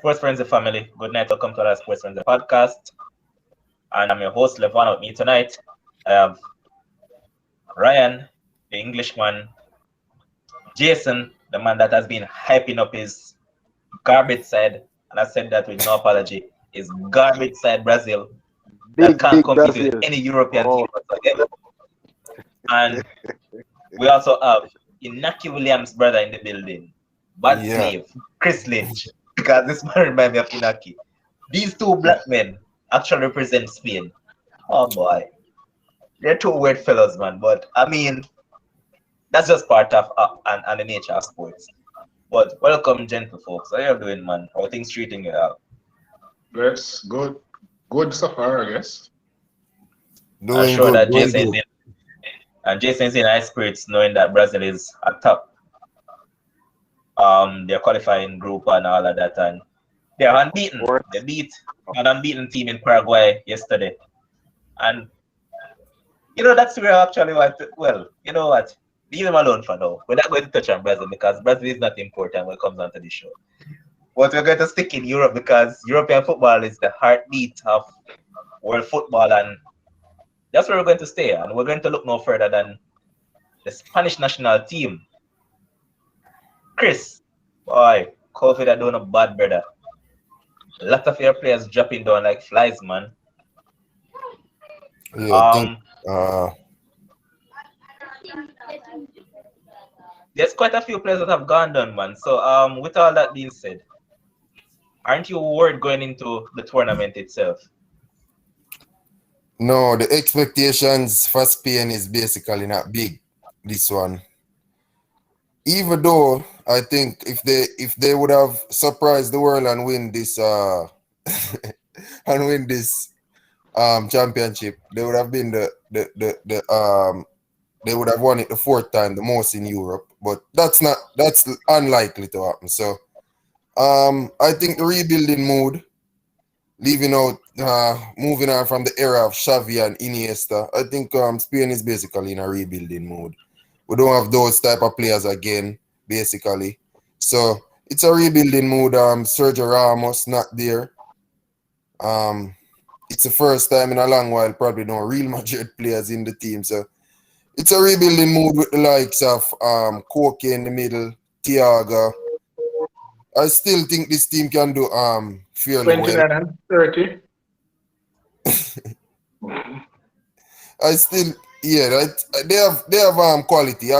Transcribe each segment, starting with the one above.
Sports Frenzzyy family. Good night. Welcome to our Sports Frenzzyy podcast. And I'm your host, Levon. With me tonight, I have Ryan, the Englishman, Jason, the man that has been hyping up his garbage side, and I said that with no apology, his garbage side Brazil that Big, can't big compete with Brazil. any European team Oh, whatsoever. And we also have Inaki Williams' brother in the building, Bad Yeah. Slave, Chris Lynch, because this man reminds me of Inaki. These two black men actually represent Spain. Oh boy, they're two weird fellows, man. But I mean, that's just part of and the nature of sports. But welcome, gentle folks. How you doing, man? How things treating you out? Yes, good. Good so far, I guess. I'm Doing sure good, that doing Jason's good. in and Jason's in high spirits, knowing that Brazil is at top. Their qualifying group and all of that, and they're unbeaten. sports. They beat an unbeaten team in Paraguay yesterday, and that's where I actually want to, well, you know what? Leave them alone for now. We're not going to touch on Brazil because Brazil is not important when it comes onto the show. But we're going to stick in Europe because European football is the heartbeat of world football, and that's where we're going to stay. And we're going to look no further than the Spanish national team. Chris, boy, COVID are doing a bad, brother. A lot of your players dropping down like flies, man. Yeah, I think Um, there's quite a few players that have gone down, man. So, with all that being said, aren't you worried going into the tournament itself? no, the expectations for Spain is basically not big. This one, even though I think if they would have surprised the world and win this and win this championship, they would have been the they would have won it the fourth time, the most in Europe. But that's unlikely to happen. So I think the rebuilding mood, moving on from the era of Xavi and Iniesta, I think Spain is basically in a rebuilding mood. We don't have those type of players again, basically. So it's a rebuilding mood. Sergio Ramos not there. It's the first time in a long while, probably no Real Madrid players in the team. So it's a rebuilding mood with the likes of Koke in the middle, Thiago. I still think this team can do fairly well. 29 and 30. I still, yeah, they have quality. You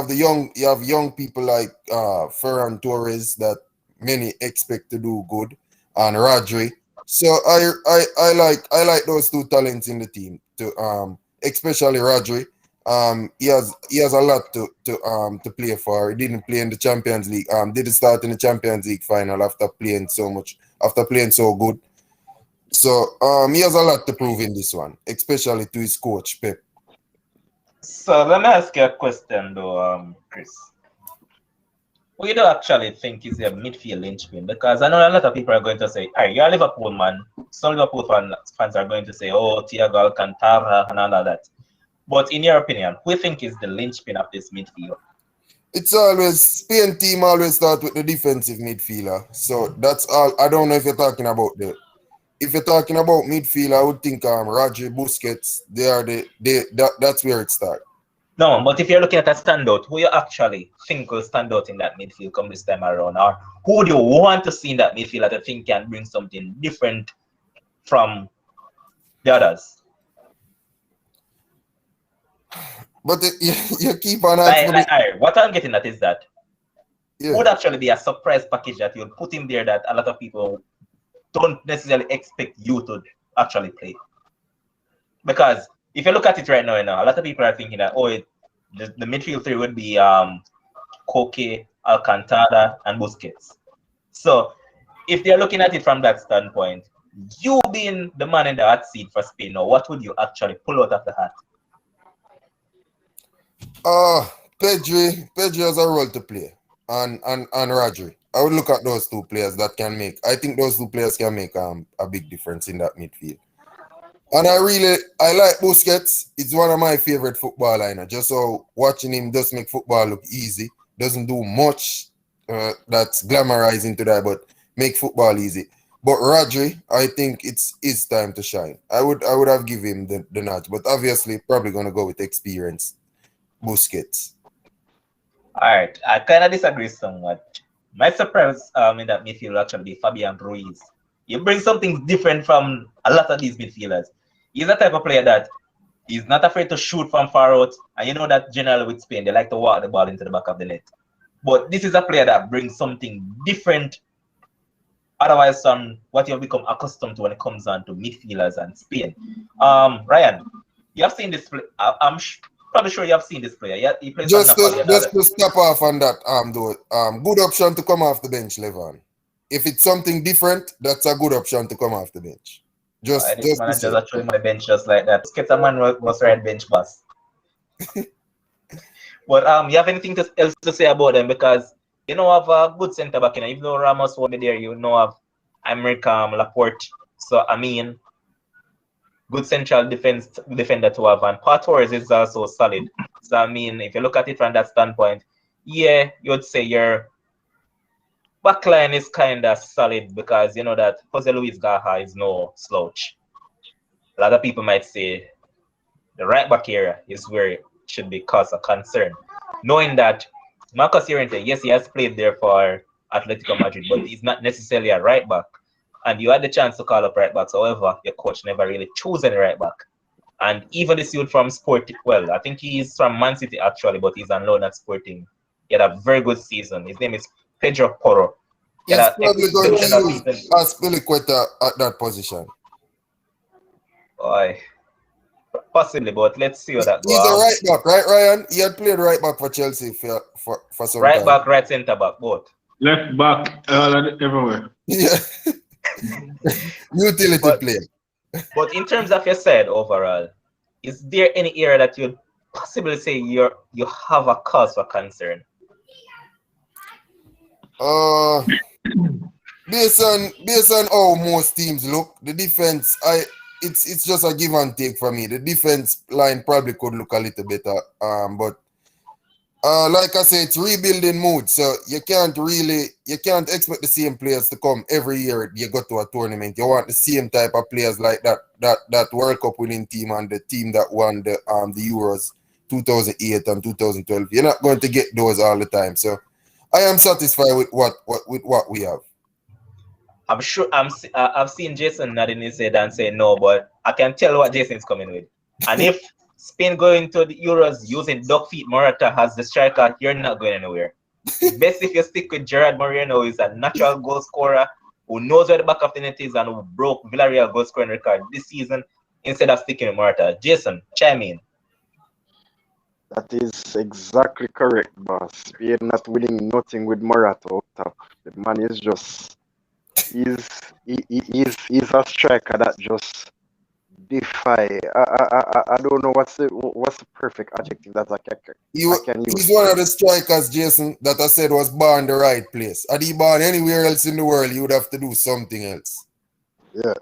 have young people like Ferran Torres that many expect to do good, and Rodri. So I like those two talents in the team. Especially Rodri. He has a lot to play for. He didn't play in the Champions League. Didn't start in the Champions League final after playing so good. So he has a lot to prove in this one, especially to his coach Pep. So let me ask you a question, though, Chris. What you do actually think is a midfield linchpin? Because I know a lot of people are going to say, "Hey, you're a Liverpool man." Some Liverpool fans are going to say, "Oh, Thiago Alcantara and all of that." But in your opinion, who you think is the linchpin of this midfield? It's always Spain team always start with the defensive midfielder. So that's all. I don't know if you're talking about if you're talking about midfield, I would think Rodri, Busquets. That's where it starts. No, but if you're looking at a standout, who you actually think will stand out in that midfield come this time around, or who do you want to see in that midfield that you think can bring something different from the others? But you keep on asking me. What I'm getting at is that Yeah. would actually be a surprise package that you'll put in there that a lot of people don't necessarily expect you to actually play. Because if you look at it right now, a lot of people are thinking that the midfield three would be Koke, Alcantara, and Busquets. So if they're looking at it from that standpoint, you being the man in the hot seat for Spain now, what would you actually pull out of the hat? Pedri has a role to play, and Rodri. I would look at those two players that can make. I think those two players can make a big difference in that midfield. And I like Busquets. It's one of my favorite football liners. Just so watching him does make football look easy. Doesn't do much that's glamorizing to that, but make football easy. But Rodri, I think it's his time to shine. I would have given him the nod, but obviously probably gonna go with experience. Busquets. All right, I kind of disagree somewhat. My surprise in that midfield will actually be Fabian Ruiz. You bring something different from a lot of these midfielders. He's the type of player that he's not afraid to shoot from far out, and you know that generally with Spain, they like to walk the ball into the back of the net. But this is a player that brings something different, otherwise from what you've become accustomed to when it comes on to midfielders and Spain. Ryan, you have seen this play. I'm probably sure you have seen this player. He plays on Napoli and all Just that. to stop off on that, though, good option to come off the bench, Levan. If it's something different, that's a good option to come off the bench. Just This to man say. just actually on the bench just like that. Get a man must ride bench bus. But you have anything else to say about them? Because you know have a good centre back, even though Ramos won't be there, you know have America, Laporte. So I mean, good central defender to have, and Pau Torres is also solid. So I mean, if you look at it from that standpoint, yeah, you'd say your backline is kind of solid because you know that Jose Luis Gaha is no slouch. A lot of people might say the right back area is where it should be cause of concern. Knowing that Marcos Llorente, yes, he has played there for Atletico Madrid, but he's not necessarily a right back. And you had the chance to call up right backs. However, your coach never really chose any right back. And even this youth from Sporting, well, I think he's from Man City actually, but he's on loan at Sporting. He had a very good season. His name is Pedro Porro. He's probably going to use Azpilicueta at that position. Boy, possibly, but let's see what that goes. He's a right back, right, Ryan? He had played right back for Chelsea for some right time. Back, right centre back, both. Left back, everywhere. Yeah. Utility player. But in terms of your side overall, is there any area that you'd possibly say you have a cause for concern? Based on how most teams look, the defense, it's just a give and take for me. The defense line probably could look a little better, but like I say, it's rebuilding mood, so you can't expect the same players to come every year you go to a tournament. You want the same type of players like that World Cup winning team and the team that won the Euros 2008 and 2012. You're not going to get those all the time. So I am satisfied with what we have. I'm sure I've seen Jason nodding his head and saying no, but I can tell what Jason's coming with. And if Spain going to the Euros using dog feet Morata as the striker, you're not going anywhere. Best if you stick with Gerard Moreno, who is a natural goal scorer, who knows where the back of the net is and who broke Villarreal goal scoring record this season, instead of sticking with Morata. Jason, chime in. That is exactly correct, boss. Spain not winning nothing with Morata up top. The man is just he's a striker that just defy. I don't know what's the perfect adjective that I can use. He's one of the strikers, Jason, that I said was born the right place. Had he born anywhere else in the world, he would have to do something else. Yeah.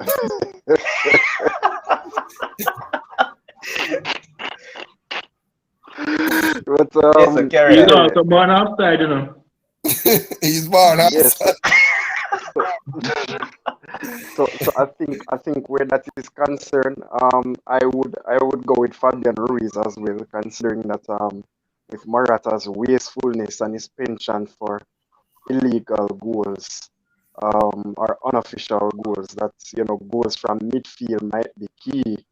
But he's also born outside, you know. He's born outside. So I think where that is concerned, I would go with Fabian Ruiz as well, considering that with Morata's wastefulness and his penchant for illegal goals, or unofficial goals, that goals from midfield might be key.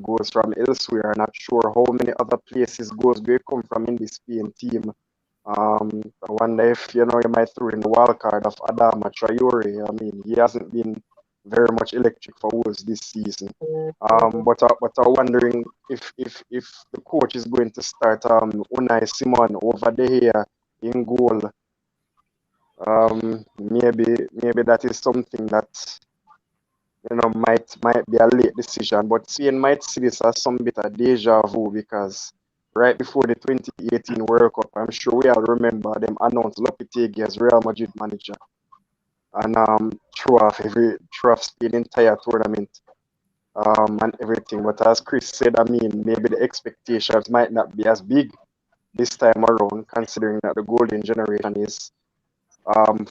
Goals from elsewhere. I'm not sure how many other places goals will come from in this Spain team. I wonder if you might throw in the wild card of Adama Traore. I mean, he hasn't been very much electric for Wolves this season. But I'm wondering if the coach is going to start Unai Simon over there in goal. Maybe that is something that might be a late decision, but Spain might see this as some bit of deja vu, because right before the 2018 World Cup, I'm sure we all remember them announced Lopetegui as Real Madrid manager, and throw off Spain entire tournament, and everything. But as Chris said, I mean, maybe the expectations might not be as big this time around, considering that the golden generation is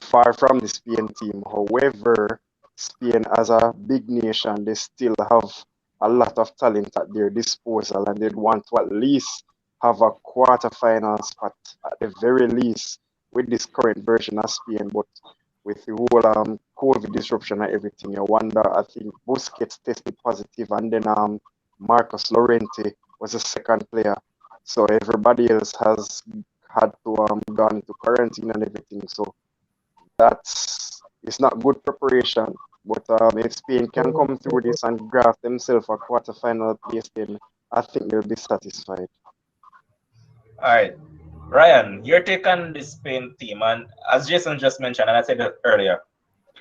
far from the Spain team. However, Spain as a big nation, they still have a lot of talent at their disposal, and they'd want to at least have a quarterfinal spot at the very least with this current version of Spain. But with the whole COVID disruption and everything, you wonder. I think Busquets tested positive, and then Marcus Llorente was the second player. So everybody else has had to gone into quarantine and everything. So it's not good preparation. But if Spain can come through this and graft themselves a quarterfinal place, then I think they'll be satisfied. All right. Ryan, your take on the Spain team, and as Jason just mentioned, and I said it earlier,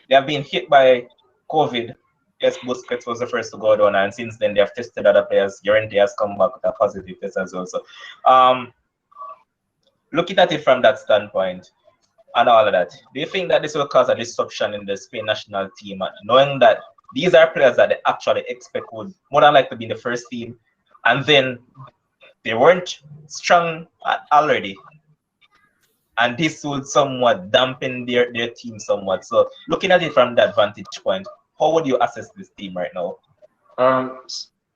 they have been hit by COVID. Yes, Busquets was the first to go down, and since then they have tested other players. Llorente has come back with a positive test as well. So, looking at it from that standpoint and all of that, do you think that this will cause a disruption in the Spain national team, knowing that these are players that they actually expect would more than likely be in the first team, and then they weren't strong already, and this would somewhat dampen their team somewhat. So looking at it from that vantage point, how would you assess this team right now?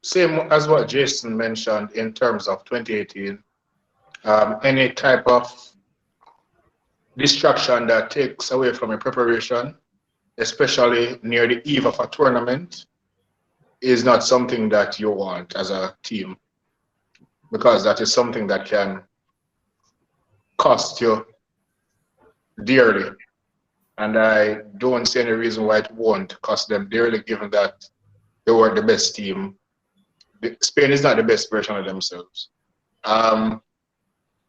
Same as what Jason mentioned in terms of 2018. Any type of distraction that takes away from your preparation, especially near the eve of a tournament, is not something that you want as a team, because that is something that can cost you dearly. And I don't see any reason why it won't cost them dearly, given that they were the best team. Spain is not the best version of themselves.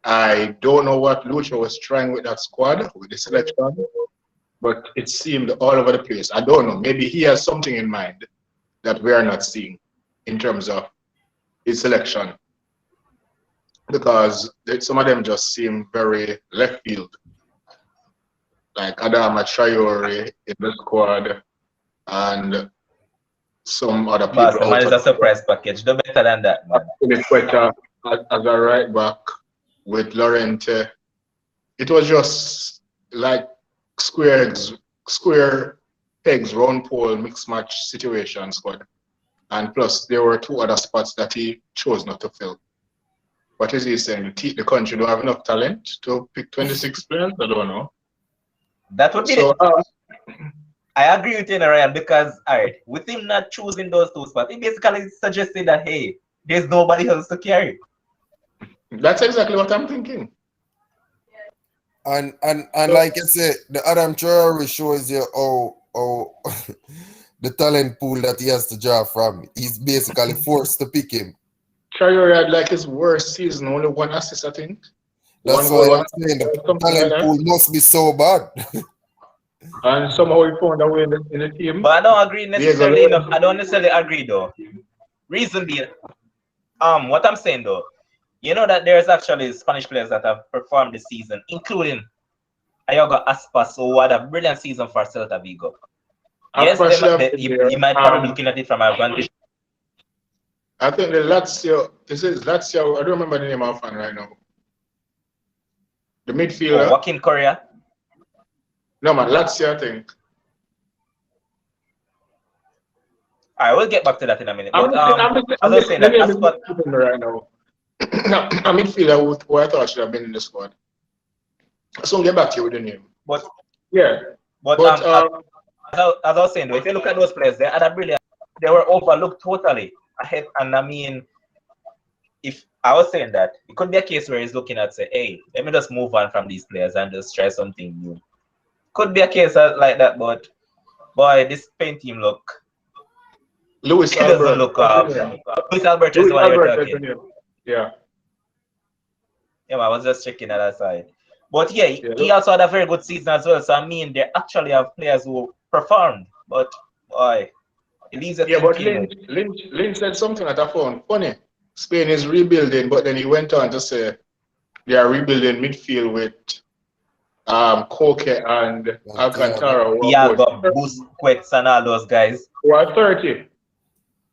I don't know what Lucho was trying with that squad, with the selection, but it seemed all over the place. I don't know. Maybe he has something in mind that we are not seeing in terms of his selection, because some of them just seem very left field. Like Adama Traore in the squad and some other people. The man is a surprise package. Do better than that, man. As a right back with Llorente, it was just like square pegs, round pole, mixed match situation squad. And plus, there were two other spots that he chose not to fill. What is he saying? The country don't have enough talent to pick 26 players? I don't know. That would be I agree with you, Ryan, because with him not choosing those two spots, he basically suggested that, hey, there's nobody else to carry. That's exactly what I'm thinking. And like I said, the Adam Traore shows you how the talent pool that he has to draw from. He's basically forced to pick him. Traore had like his worst season, only one assist, I think. That's why I'm saying the talent pool must be so bad. And somehow he found a way in the team. But I don't agree necessarily. I don't necessarily agree though. Reason being, what I'm saying though, you know that there's actually Spanish players that have performed this season, including Iago Aspas, who had a brilliant season for Celta Vigo. Yes, you might probably be looking at it from a vantage. I think the Lazio, I don't remember the name of fan right now. The midfielder. Joaquin Correa. No man, Lazio, I think. I will get back to that in a minute. I'm saying that Aspas right now. A midfielder who I thought should have been in the squad. So I'll get back to you with the name. But yeah. But as I was saying, though, if you look at those players, they had a brilliant. They were overlooked totally ahead. And I mean, if I was saying that, it could be a case where he's looking at say, hey, let me just move on from these players and just try something new. Could be a case like that, but boy, this Spain team look. Luis Albert. Luis Albert is the one you're talking. Yeah. Yeah, I was just checking that aside. But yeah, he also had a very good season as well. So I mean, they actually have players who performed. But boy, it leaves a but Lynch said something that I found funny. Spain is rebuilding, but then he went on to say they are rebuilding midfield with Koke and Alcantara. Yeah, got Busquets and all those guys. Who are 30.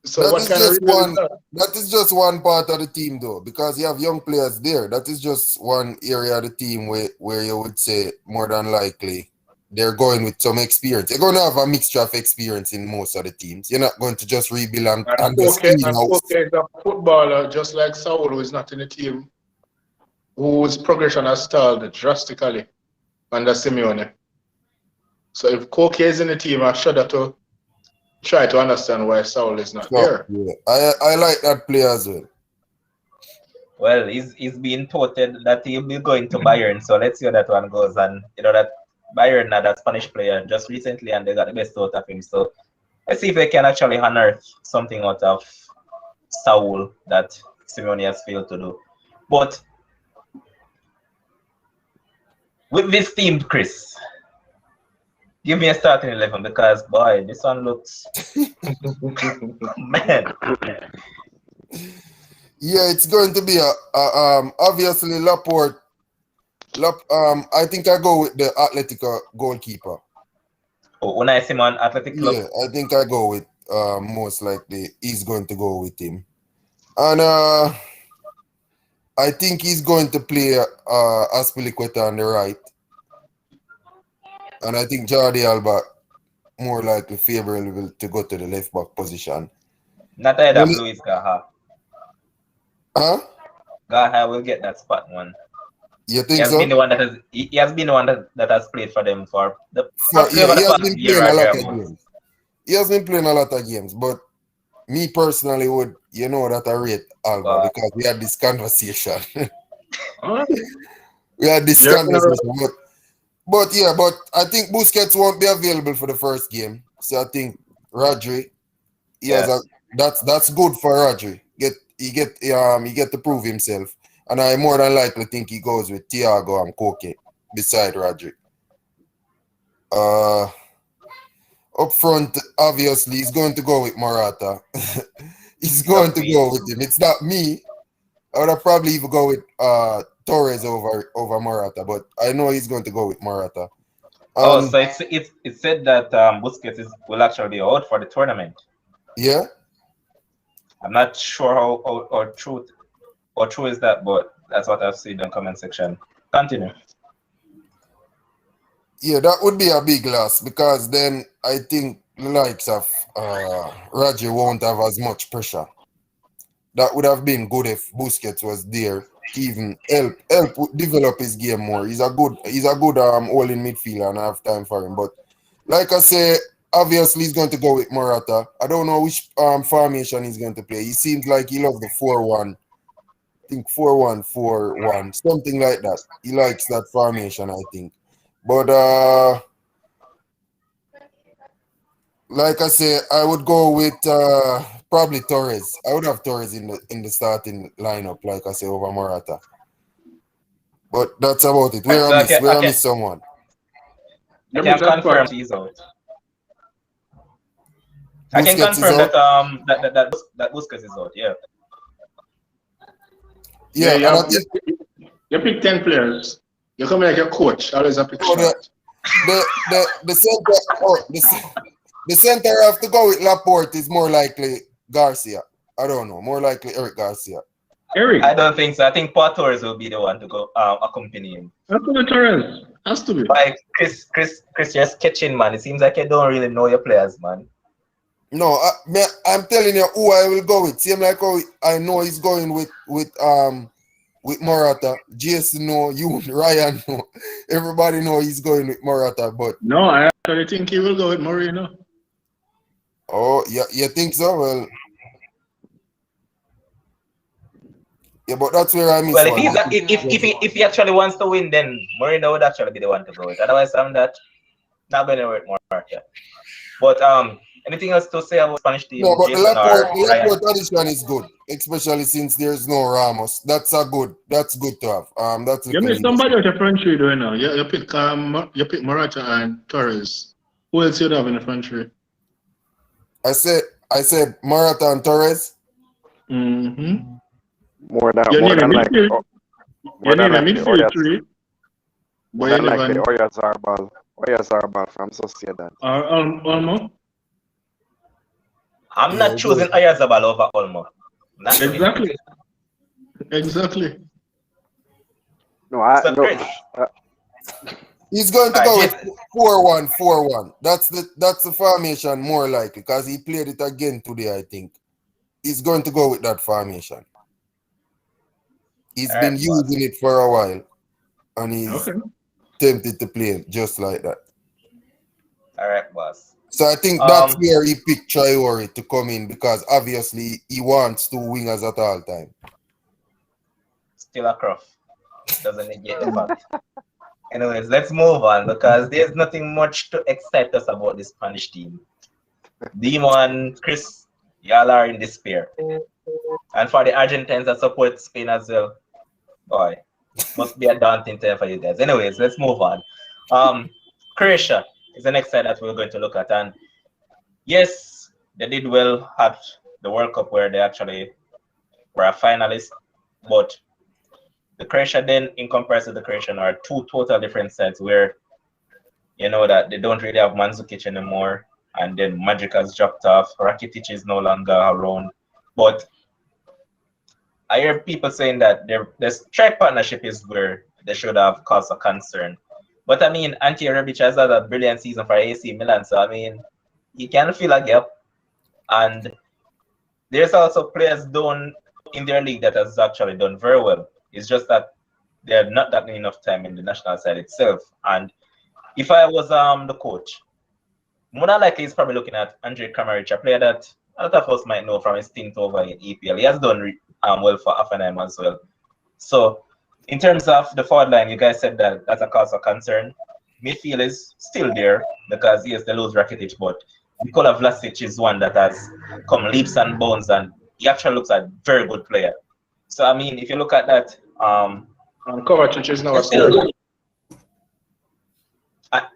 So that is just one part of the team though, because you have young players there. That is just one area of the team where you would say more than likely they're going with some experience. They're going to have a mixture of experience in most of the teams. You're not going to just rebuild and just clean house. Koke is a footballer just like Saul, who is not in the team, whose progression has stalled drastically under Simeone. So if Koke is in the team, I shudder to try to understand why Saul is not there. Yeah. I like that player as well. Well, he's being touted that he'll be going to Bayern, so let's see how that one goes. And you know that Bayern had that Spanish player just recently, and they got the best out of him. So let's see if they can actually unearth something out of Saul that Simeone has failed to do. But with this team, Chris, give me a starting 11 because boy, this one looks man. Yeah, it's going to be obviously Laporte. I think I go with the Atletico goalkeeper. Oh, Unai Simon, Athletic Club. Yeah, I think I go with most likely he's going to go with him. And I think he's going to play Aspilicueta on the right. And I think Jordi Alba more likely favorable to go to the left back position. Not ahead of Luis Gaha. Huh? Gaha will get that spot one. You think He has so? been the one that has played for them for the He has been playing a lot of games. He has been playing a lot of games, but me personally would, that I rate Alba because we had this conversation. We had this conversation. But I think Busquets won't be available for the first game. So I think Rodri, that's good for Rodri. He get to prove himself. And I more than likely think he goes with Thiago and Koke beside Rodri. Up front, obviously, he's going to go with Morata. He's going to go with him. It's not me. I would have probably even go with Torres over Morata, but I know he's going to go with Morata. So it's said that Busquets will actually be out for the tournament. Yeah. I'm not sure how true is that, but that's what I've seen in the comment section. Continue. Yeah, that would be a big loss because then I think the likes of Roger won't have as much pressure. That would have been good if Busquets was there to even help develop his game more. He's a good holding midfielder and I have time for him. But like I say, obviously he's going to go with Morata. I don't know which formation he's going to play. He seems like he loves the 4-1. I think 4-1-4-1, something like that. He likes that formation, I think. But like I say, I would go with probably Torres. I would have Torres in the starting lineup, like I say, over Morata. But that's about it. Where I miss someone. I can confirm he's out. I can confirm that Busquets is out. Yeah. Yeah. You pick 10 players. You come like a coach. Always a pick shot. The center have to go with Laporte is more likely Garcia. I don't know. More likely Eric Garcia. Eric? I don't think so. I think Paul Torres will be the one to go accompany him. Has to be Torres. Has to be. Like Chris, you're sketching, man. It seems like you don't really know your players, man. No, I'm telling you who I will go with. Same like how I know he's going with Morata. Jason know, you, Ryan know. Everybody know he's going with Morata, but no, I actually think he will go with Moreno. Oh, yeah, you think so? Well, yeah, but that's where I miss. Well, if he actually wants to win, then Moreno would actually be the one to go with. Otherwise, I'm not going to with Morata. But anything else to say about Spanish team? No, but the Laporte addition is good, especially since there's no Ramos. That's good to have. That's you mean somebody out of Frenzzyy doing now? You pick Morata and Torres. Who else you'd have in the Frenzzyy? I said Morata and Torres. More than More than Oyarzabal from Sociedad. Olmo? I'm not choosing Oyarzabal over Olmo. Exactly. No, He's going to All go right, with 4-1-4-1. That's the formation more likely because he played it again today, I think. He's going to go with that formation. He's all been right, boss. using it for a while and he's Okay. tempted to play it just like that. All right, boss. So I think that's where he picked Traore to come in because obviously he wants two wingers at all time. Still a Croft. Doesn't negate the fact. Anyways, let's move on because there's nothing much to excite us about this Spanish team. Demon, Chris, y'all are in despair. And for the Argentines that support Spain as well, boy, must be a daunting time for you guys. Anyways, let's move on. Croatia is the next side that we're going to look at. And yes, they did well at the World Cup where they actually were a finalist, but the Croatia then, in comparison to the Croatian, are two total different sets where you know that they don't really have Mandzukic anymore, and then Magic has dropped off. Rakitic is no longer around. But I hear people saying that their strike partnership is where they should have caused a concern. But I mean, Ante Rebic has had a brilliant season for AC Milan, so I mean, he can fill a gap. And there's also players down in their league that has actually done very well. It's just that they're not that enough time in the national side itself. And if I was the coach, more than likely he's probably looking at Andrej Kramaric, a player that a lot of us might know from his stint over in EPL. He has done well for Hoffenheim as well. So in terms of the forward line, you guys said that that's a cause of concern. Midfield is still there because yes, they lose Rakitic, but Nikola Vlasic is one that has come leaps and bounds, and he actually looks a very good player. So I mean, if you look at that, Kovacic is now a still,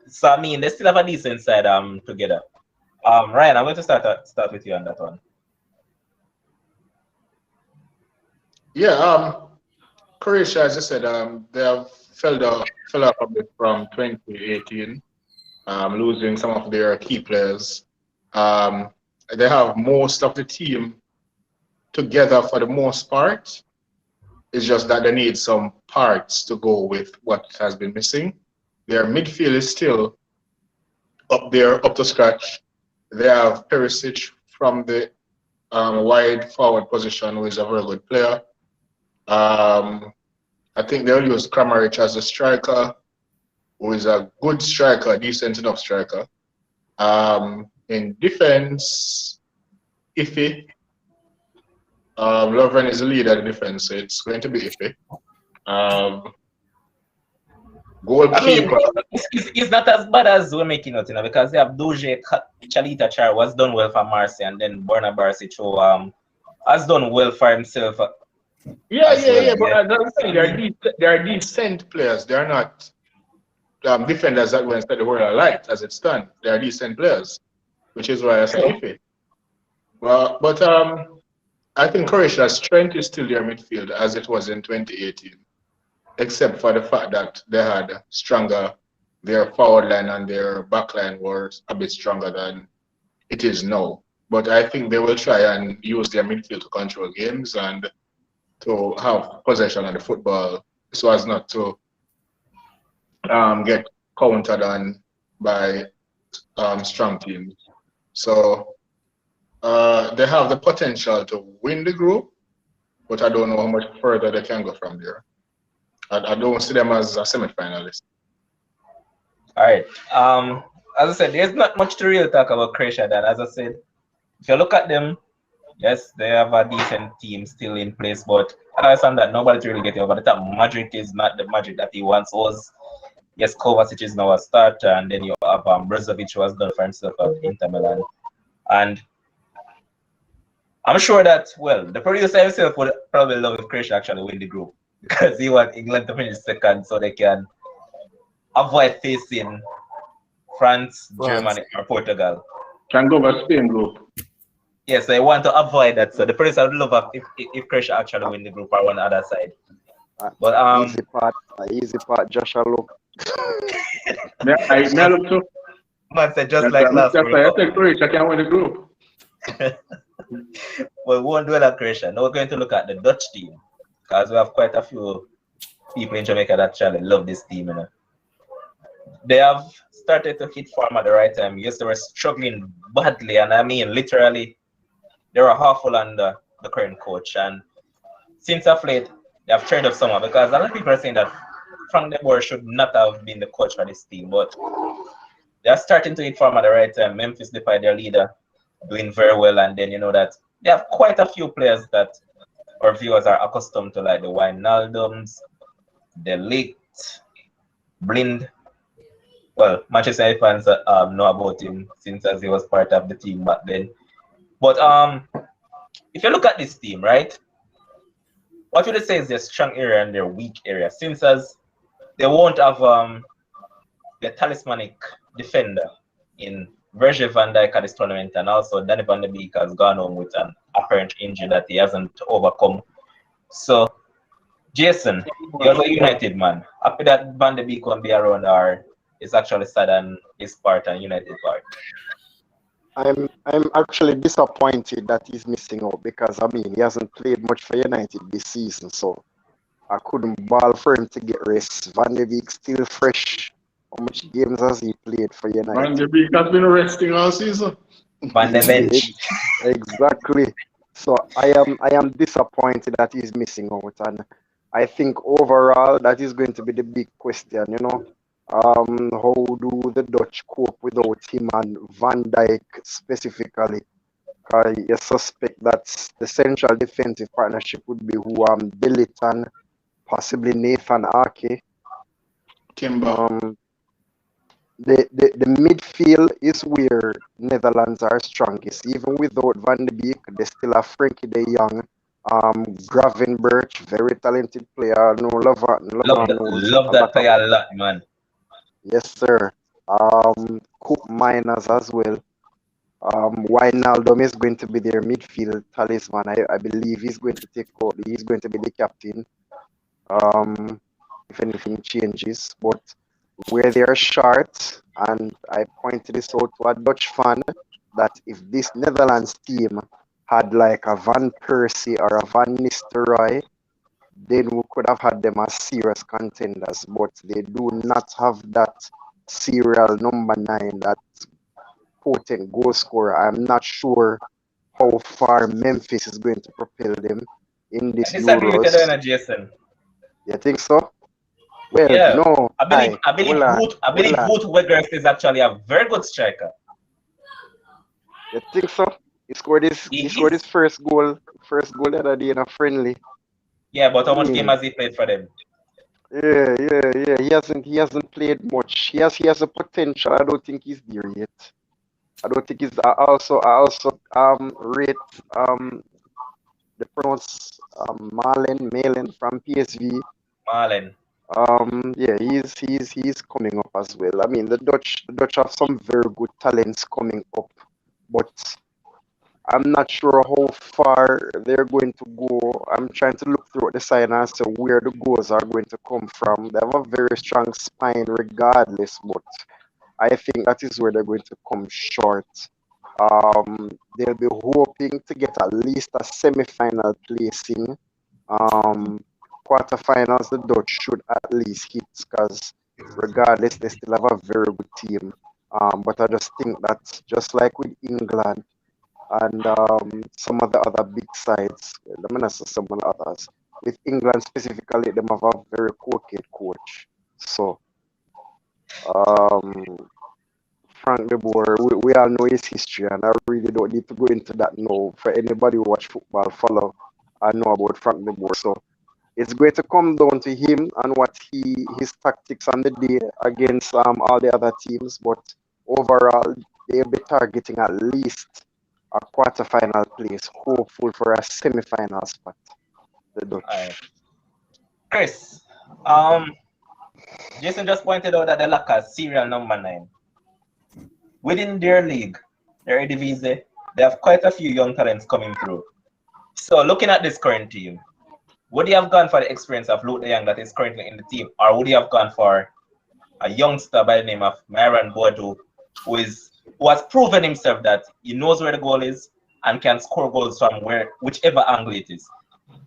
so I mean, they still have a decent side together. Ryan, I'm going to start with you on that one. Yeah, Croatia, as I said, they have fell off a bit from 2018, losing some of their key players. They have most of the team together for the most part. It's just that they need some parts to go with what has been missing. Their midfield is still up there, up to scratch. They have Perisic from the wide forward position, who is a very good player. I think they'll use Kramaric as a striker, who is a good striker, a decent enough striker. In defense, iffy. Lovren is the leader in defense, so it's going to be iffy. Goalkeeper. I mean, it's not as bad as we're making it, you know, because they have Duje Chalita Char was done well for Marseille, and then Borna Barisic, who has done well for himself. Yeah. But I'm saying they are decent players. They are not defenders that will set the world alight as it stands. They are decent players, which is why I say iffy. Well, but I think Croatia's strength is still their midfield as it was in 2018, except for the fact that they had their forward line and their back line was a bit stronger than it is now. But I think they will try and use their midfield to control games and to have possession of the football so as not to get countered on by strong teams. So they have the potential to win the group, but I don't know how much further they can go from there. I don't see them as a semi-finalist. All right. As I said, there's not much to really talk about Croatia. That, as I said, if you look at them, yes, they have a decent team still in place, but aside from that, nobody's really getting over the top. Madrid is not the Madrid that he once was. Yes, Kovacic is now a starter, and then you have Brozovic, who has done for himself at Inter Milan. And I'm sure that, well, the producer himself would probably love if Croatia actually win the group because he wants England to finish second so they can avoid facing France, Germany, or Portugal. Can go over Spain group. Yes, I want to avoid that. So the producer would love if Croatia actually win the group or on the other side. But easy part, Joshua look. I look too. Man said just like last week. I said Croatia can win the group. Well, we won't dwell on Croatia. Now we're going to look at the Dutch team because we have quite a few people in Jamaica that actually love this team, you know. they have started to hit form at the right time. Yes, they were struggling badly, and I mean literally, they were awful under the current coach. And since of late, they have turned up somewhat because a lot of people are saying that Frank de Boer should not have been the coach for this team, but they are starting to hit form at the right time. Memphis Depay, their leader, doing very well, and then you know that they have quite a few players that our viewers are accustomed to, like the Wijnaldums, the Ligt, Blind. Well, Manchester United fans know about him since as he was part of the team back then. But if you look at this team, right, what would you say is their strong area and their weak area? Since as they won't have the talismanic defender in Virgil van Dijk at this tournament, and also Danny van de Beek has gone home with an apparent injury that he hasn't overcome. So, Jason, you're a United man. Happy that Van de Beek won't be around, or it's actually sad on his part and United part? I'm actually disappointed that he's missing out because I mean he hasn't played much for United this season, so I couldn't ball for him to get rest. Van de Beek still fresh. How much games has he played for Van United? de Beek has been resting all season. Van de bench. Exactly. So I am disappointed that he's missing out, and I think overall that is going to be the big question. You know, how do the Dutch cope without him and Van Dijk specifically? You suspect that the central defensive partnership would be who Billit and possibly Nathan Ake. Timber. The midfield is where Netherlands are strongest. Even without Van de Beek, they still have Frenkie de Jong, Gravenberch, very talented player. No, Love that player a lot, man. Yes, sir. Coop Miners as well. Wijnaldum is going to be their midfield talisman. I believe he's going to take out. He's going to be the captain. If anything changes, but where they are short, and I pointed this out to a Dutch fan, that if this Netherlands team had like a Van Persie or a Van Nistelrooy, then we could have had them as serious contenders, but they do not have that serial number 9, that potent goal scorer. I'm not sure how far Memphis is going to propel them in this I disagree with Euros. you, Jason. You think so? Well, Yeah, no. I believe Wout Weghorst is actually a very good striker. You think so? He scored his first goal the other day in a friendly. Yeah, but how much game has he played for them? Yeah. He hasn't played much. He has a potential. I don't think he's there yet. I don't think he's. I also rate the pronounce Malen from PSV. Malen. Yeah, he's coming up as well. I mean, the Dutch have some very good talents coming up, but I'm not sure how far they're going to go. I'm trying to look through the side and see where the goals are going to come from. They have a very strong spine regardless, but I think that is where they're going to come short. They'll be hoping to get at least a semi-final placing. Quarterfinals, the Dutch should at least hit, because regardless, they still have a very good team. But I just think that just like with England and some of the other big sides, let me not say some of the others, with England specifically, they have a very cool coach. So, Frank de Boer, we all know his history, and I really don't need to go into that now. For anybody who watch football, follow, I know about Frank de Boer. So it's going to come down to him and what his tactics on the day against all the other teams. But overall, they'll be targeting at least a quarterfinal place, hopeful for a semi-final spot. The Dutch. Right. Chris, Jason just pointed out that they lack a serial number 9. Within their league, their Eredivisie, they have quite a few young talents coming through. So looking at this current team, would you have gone for the experience of Luke de Jong that is currently in the team, or would you have gone for a youngster by the name of Myron Boadu, who has proven himself that he knows where the goal is and can score goals from whichever angle it is?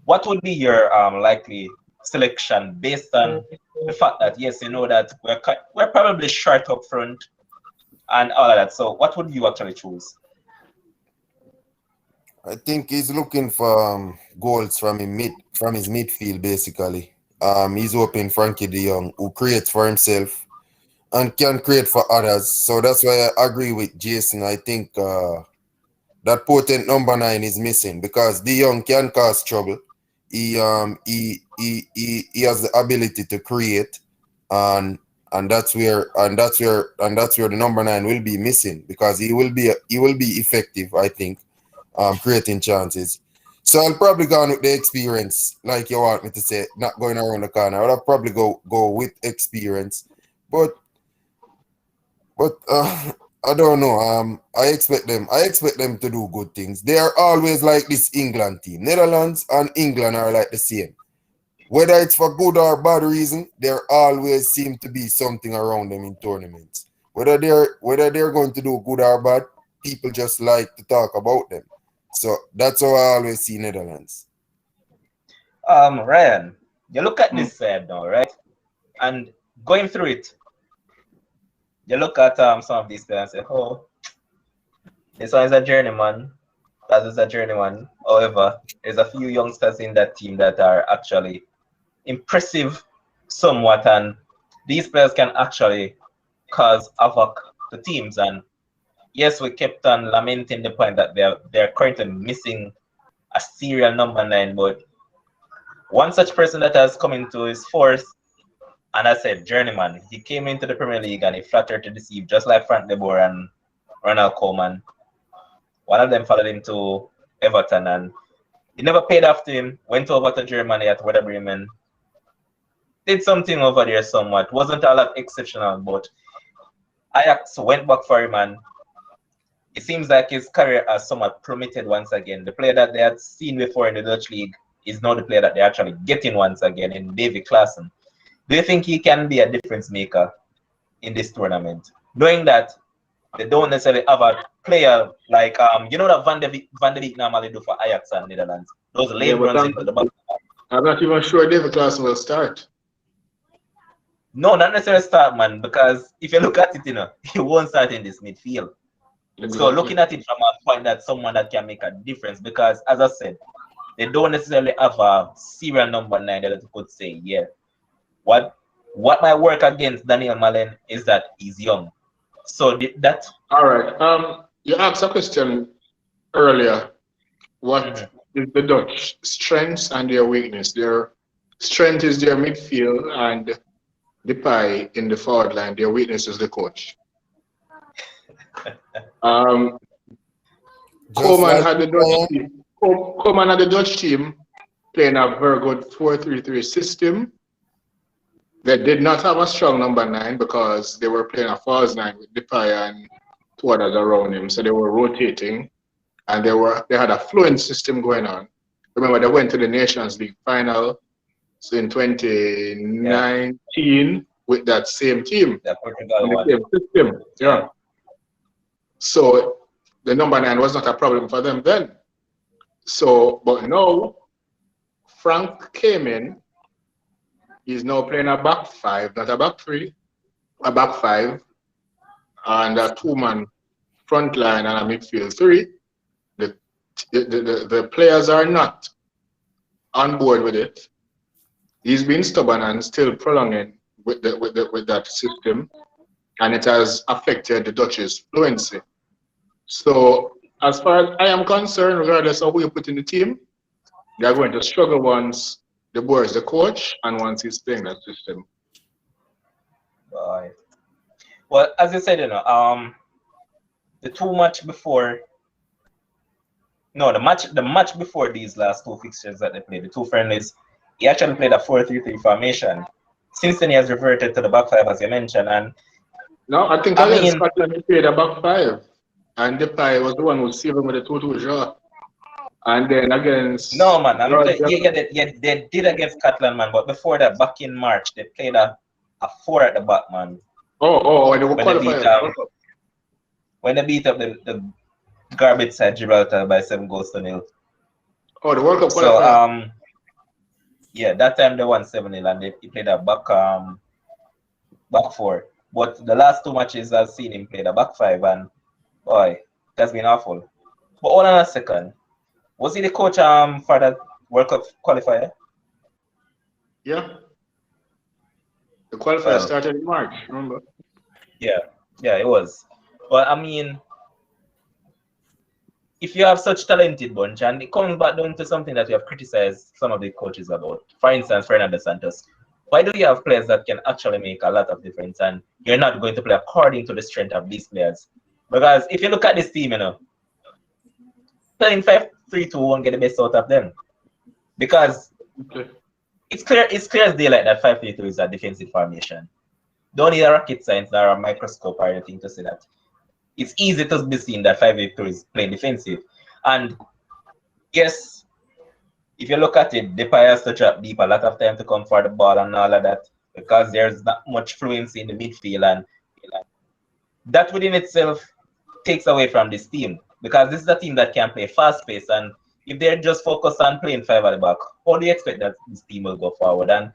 What would be your likely selection based on the fact that yes, you know that we're probably short up front and all of that. So what would you actually choose? I think he's looking for goals from his midfield basically. He's hoping Frankie De Jong, who creates for himself and can create for others. So that's why I agree with Jason. I think that potent number 9 is missing because De Jong can cause trouble. He has the ability to create, and that's where the number 9 will be missing because he will be effective, I think, creating chances. So I'll probably go on with the experience, like you want me to say, not going around the corner. I'll probably go with experience, but I don't know. I expect them to do good things. They are always like this England team. Netherlands and England are like the same. Whether it's for good or bad reason, there always seem to be something around them in tournaments. Whether they're going to do good or bad, people just like to talk about them. So that's how I always see Netherlands. Ryan, you look at this side now, right? And going through it, you look at some of these players and say, oh, this one is a journeyman, that is a journeyman. However, there's a few youngsters in that team that are actually impressive somewhat, and these players can actually cause havoc to teams. And yes, we kept on lamenting the point that they're currently missing a serial number 9, but one such person that has come into his force, and I said journeyman, he came into the Premier League and he flattered to deceive, just like Frank de Boer and Ronald Koeman. One of them followed him to Everton, and he never paid after him, went over to Germany at Werder Bremen, did something over there somewhat, wasn't all that exceptional, but Ajax went back for him, and it seems like his career has somewhat plummeted once again. The player that they had seen before in the Dutch league is now the player that they're actually getting once again in David Klaassen. Do you think he can be a difference maker in this tournament? Knowing that they don't necessarily have a player like you know that Van de Beek normally do for Ajax and Netherlands. Those late runs into the back. I'm not even sure David Klaassen will start. No, not necessarily start, man, because if you look at it, you know, he won't start in this midfield. Exactly. So looking at it from a point that someone that can make a difference, because as I said, they don't necessarily have a serial number 9 that you could say, yeah. What might work against Daniel Malen is that he's young. So that. All right. You asked a question earlier. What is the Dutch strengths and their weakness? Their strength is their midfield and Depay in the forward line. Their weakness is the coach. Koeman had the Dutch team playing a very good 4-3-3 system. They did not have a strong number 9 because they were playing a false 9 with Depay and 2 others around him. So they were rotating, and they had a fluent system going on. Remember, they went to the Nations League final in 2019 with that same team, the same system. Yeah. So the number 9 was not a problem for them then. So, but now Frank came in. He's now playing a back 5, not a back 3, a back 5, and a 2-man front line and a midfield 3. The players are not on board with it. He's been stubborn and still prolonging with that system, and it has affected the Dutch's fluency. So, as far as I am concerned, regardless of who you put in the team, they are going to struggle once De Boer is the coach and once he's playing that system. Right. Well, as you said, you know, the match before these last 2 fixtures that they played, the 2 friendlies, he actually played a 4-3-3 formation. Since then, he has reverted to the back 5, as you mentioned. And no, I think against Scotland he played a back 5, and Depay was the one who saved him with a 2-2 draw. And then against they did against Scotland, man. But before that, back in March, they played a 4 at the back, man. When they beat up the garbage side Gibraltar by 7 goals to 0. Oh, the World Cup qualifier. Yeah, that time they won 7-0 and he played a back four. But the last two matches I've seen him play the back five, and boy, that's been awful. But hold on a second. Was he the coach for that World Cup qualifier? Yeah. The qualifier Well, started in March, remember? yeah, it was. But I mean, if you have such talented bunch, and it comes back down to something that we have criticized some of the coaches about. For instance, Fernando Santos. Why do you have players that can actually make a lot of difference, and you're not going to play according to the strength of these players? Because if you look at this team, playing 5-3-2 won't get the best out of them. Because it's clear as daylight that 5-3-2 is a defensive formation. Don't need a rocket science or a microscope or anything to say that. It's easy to be seen that 5-8-2 is playing defensive. And yes, if you look at it, Depay has to drop deep a lot of time to come for the ball and all of that because there's not much fluency in the midfield, and that within itself takes away from this team because this is a team that can play fast pace, and if they're just focused on playing five at the back, how do you expect that this team will go forward? And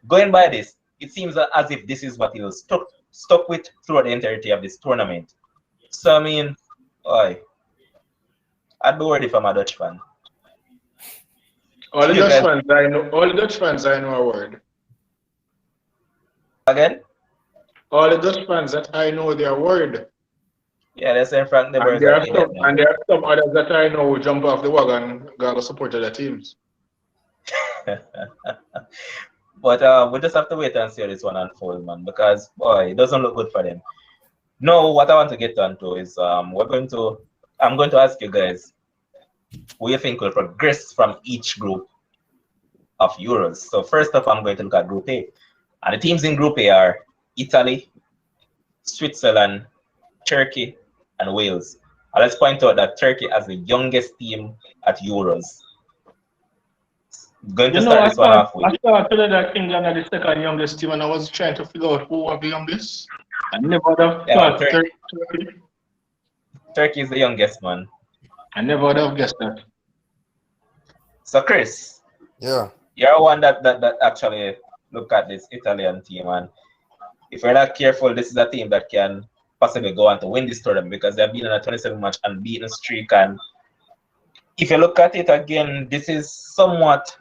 going by this, it seems as if this is what he was stuck with throughout the entirety of this tournament. So I mean, I'd be worried if I'm a Dutch fan. All the Dutch fans I know a word. Again? All the Dutch fans that I know their word. Yeah, they're saying Frank Never and there are some others that I know who jump off the wagon go support other teams. But we just have to wait and see how this one unfolds, man, because boy, it doesn't look good for them. No, what I want to get onto is I'm going to ask you guys who you think will progress from each group of Euros. So first up, I'm going to look at Group A. And the teams in Group A are Italy, Switzerland, Turkey, and Wales. And let's point out that Turkey has the youngest team at Euros. Going to start this one off with. I started that England are the second youngest team, and I was trying to figure out who was the youngest. I never would have thought Turkey. Turkey is the youngest, man. I never would have guessed that. So, Chris. Yeah. You're one that actually look at this Italian team, and if we're not careful, this is a team that can possibly go on to win this tournament because they've been on a 27-match unbeaten streak. And if you look at it again, this is somewhat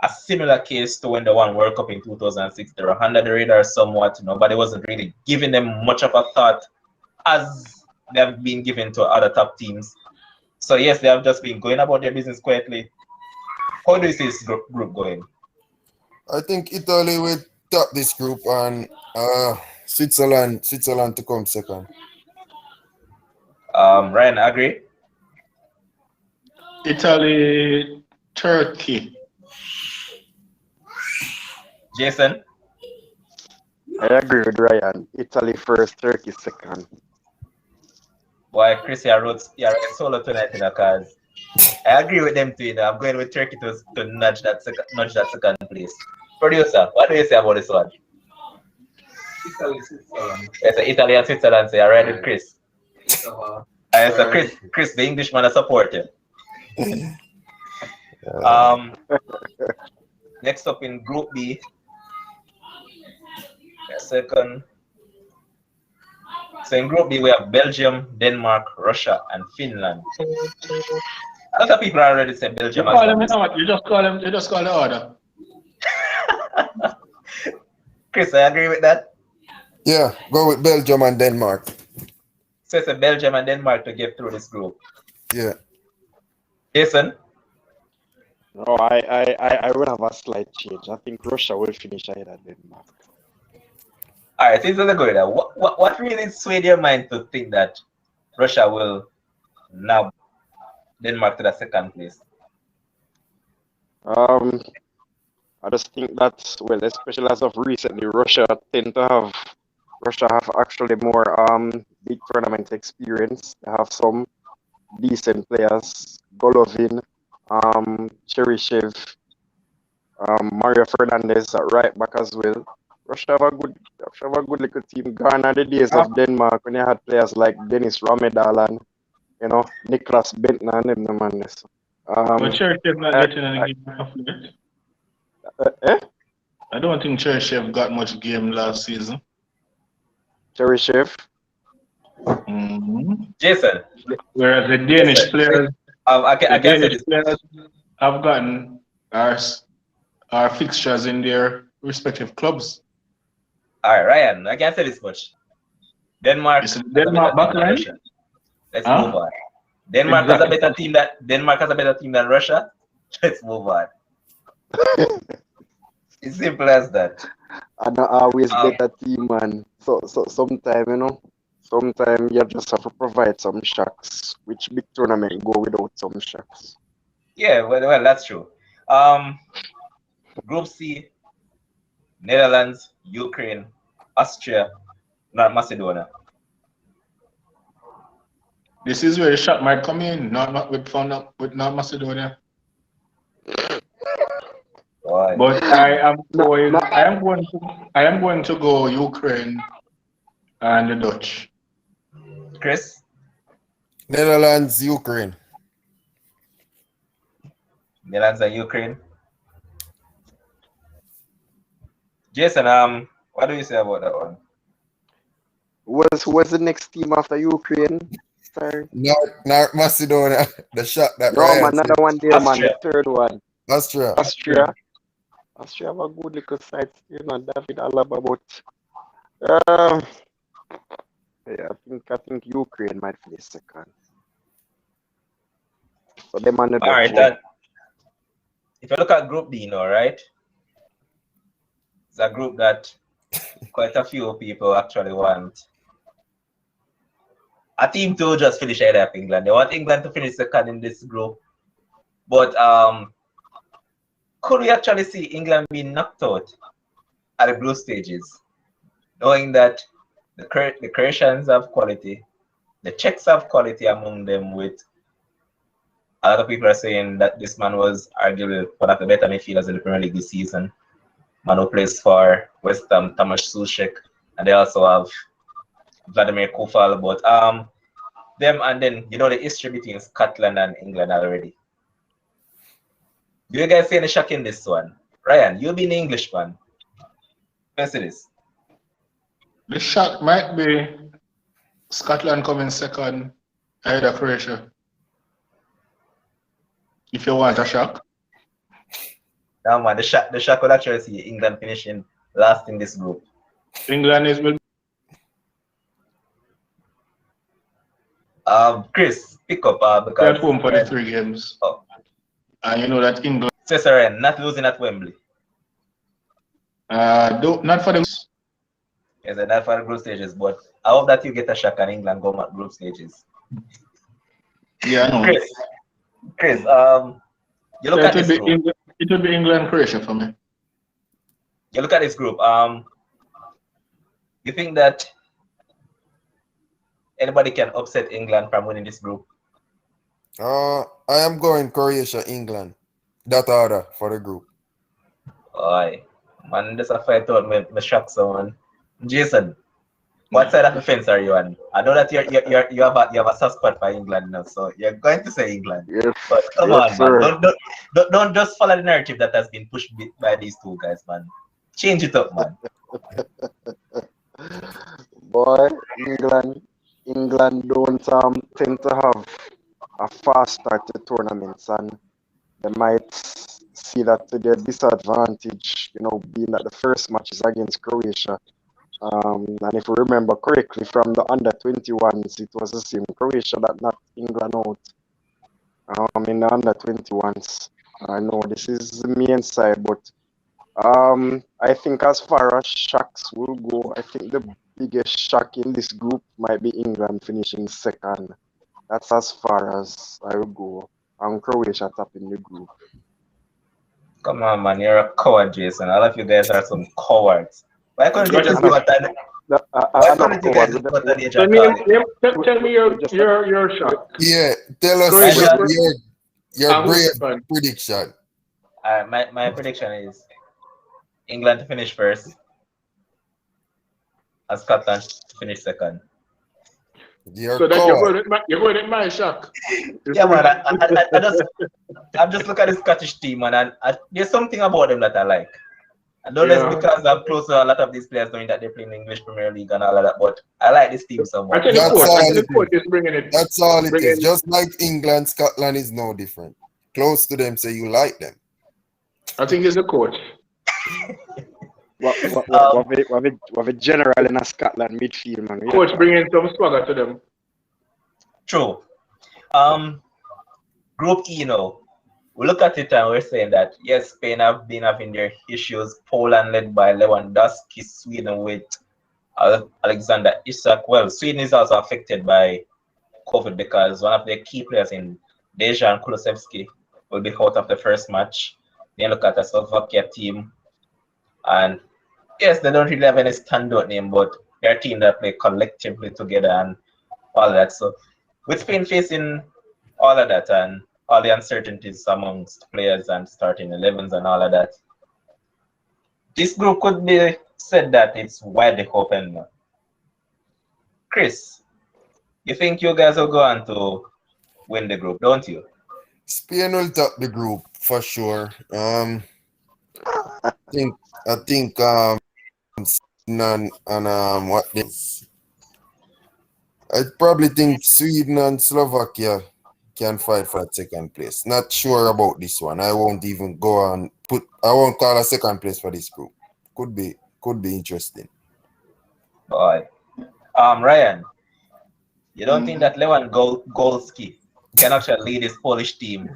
a similar case to when they won World Cup in 2006. They were under the radar somewhat. Nobody wasn't really giving them much of a thought as they have been given to other top teams. So yes, they have just been going about their business quietly. How do you see this group going? I think Italy will top this group and Switzerland to come second. Ryan, agree? Italy, Turkey. Jason? I agree with Ryan. Italy first, Turkey second. Boy, Chris, you're solo tonight, because I agree with them too. I'm going with Turkey to nudge that second place. Producer, what do you say about this one? Italy, Switzerland. Yes, Italy and Switzerland, so you're right with Chris. So Chris, the Englishman, I support you. Next up in Group B, second. So in Group B, we have Belgium, Denmark, Russia, and Finland. A lot of people already said Belgium. You just call the order. Chris, I agree with that. Yeah, go with Belgium and Denmark. So it's a Belgium and Denmark to get through this group. Yeah. Jason? No, I will have a slight change. I think Russia will finish ahead of Denmark. All right, this is a good idea. What really swayed your mind to think that Russia will now Denmark to the second place? I just think that, well, especially as of recently, Russia have actually more big tournament experience. They have some decent players, Golovin, Cheryshev, Mario Fernandez at right back as well. Russia have a good little team. Gone are the days of Denmark when they had players like Dennis Romedal and Niklas Bentner and them the man. But Cheryshev not getting any game after that. I don't think Cheryshev got much game last season. Cheryshev. Jason, Whereas the Danish players, I can say this. players have gotten our fixtures in their respective clubs. All right, Ryan, I can say this much. Denmark, It's Denmark backline. Let's move on. Denmark has a better team than Russia. Let's move on. It's simple as that. And not always better team, man. So sometimes, sometimes you just have to provide some shocks. Which big tournament go without some shocks? Yeah, well, that's true. Group C, Netherlands, Ukraine, Austria, North Macedonia. This is where the shot might come in, not with North Macedonia. Why? But I am going to go Ukraine and the Dutch. Chris? Netherlands, Ukraine. Netherlands and Ukraine. Jason, what do you say about that one? Who was the next team after Ukraine? Sorry. North Macedonia. The shot that No, Ryan man, another said. one there, Austria. man. The third one. Austria. Austria have a good little side, David Alaba, but yeah, I think Ukraine might finish second. So them and the All right, Dutch. that. If you look at Group D now, right? It's a group that quite a few people actually want. A team to just finish ahead of England. They want England to finish second in this group. But could we actually see England being knocked out at the group stages? Knowing that the Croatians have quality, the Czechs have quality among them, with a lot of people are saying that this man was arguably one of the better midfielders in the Premier League this season. Man who plays for West Ham, Tomáš Souček, and they also have Vladimir Koufal. But them, and then the history between Scotland and England already. Do you guys see any shock in this one? Ryan, you being an Englishman. Let's see this. The shock might be Scotland coming second ahead of Croatia. If you want a shock. No, man, the shock will actually see England finishing last in this group. England is will. Chris, pick up because They're at home for the 3 games. Oh. And you know that England. Cesaren, not losing at Wembley. Not for the. Yes, not for the group stages, but I hope that you get a shock and England go at group stages. Yeah, I know. Chris, you look at this group. It would be England, Croatia for me. You look at this group. You think that anybody can upset England from winning this group? I am going Croatia, England. That order for the group. Aye. Man, this a fight out me shock someone. Jason, what side of the fence are you on? I know that you have a soft spot for England now, so you're going to say England. Yes, but come yes, on, man. Don't just follow the narrative that has been pushed by these two guys, man. Change it up, man. Boy, England don't tend to have a fast start to tournaments, and they might see that to their disadvantage, being that the first match is against Croatia. And if we remember correctly, from the under-21s, it was the same Croatia that knocked England out in the under-21s. I know this is the main side, but I think as far as shocks will go, I think the biggest shock in this group might be England finishing second. That's as far as I will go. And Croatia topping the group. Come on, man. You're a coward, Jason. All of you guys are some cowards. Why couldn't you just go at that? Why couldn't you guys go at that age? Tell me your shock. Yeah, tell us your brave prediction. My prediction is England to finish first and Scotland to finish second. You're So that you're caught. going with my shock. Yeah, man. I'm just looking at the Scottish team, man, and there's something about them that I like. I don't know Yeah. it's because I'm close to a lot of these players knowing that they play in the English Premier League and all of that, but I like this team so I much. tell you, That's coach. I all tell you, it coach is. is bringing it. That's all it is. Bringing. Just like England, Scotland is no different. Close to them, say you like them. I think he's the coach. What a general in a Scotland midfield, man. Coach bringing some swagger to them. True. Group E now. We look at it and we're saying that yes, Spain have been having their issues. Poland led by Lewandowski, Sweden with Alexander Isak. Well, Sweden is also affected by COVID because one of their key players in Dejan Kulusevski will be out of the first match. Then look at the Slovakia team, and yes, they don't really have any standout name, but they're a team that play collectively together and all that. So with Spain facing all of that and all the uncertainties amongst players and starting 11s and all of that, this group could be said that it's widely open. Chris, you think you guys will go on to win the group, don't you? Spain will top the group for sure. I think Sweden and what this? I probably think Sweden and Slovakia can fight for that second place. Not sure about this one. I won't even go on I won't call a second place for this group. Could be interesting. Boy. Ryan, you don't think that Lewandowski can actually lead this Polish team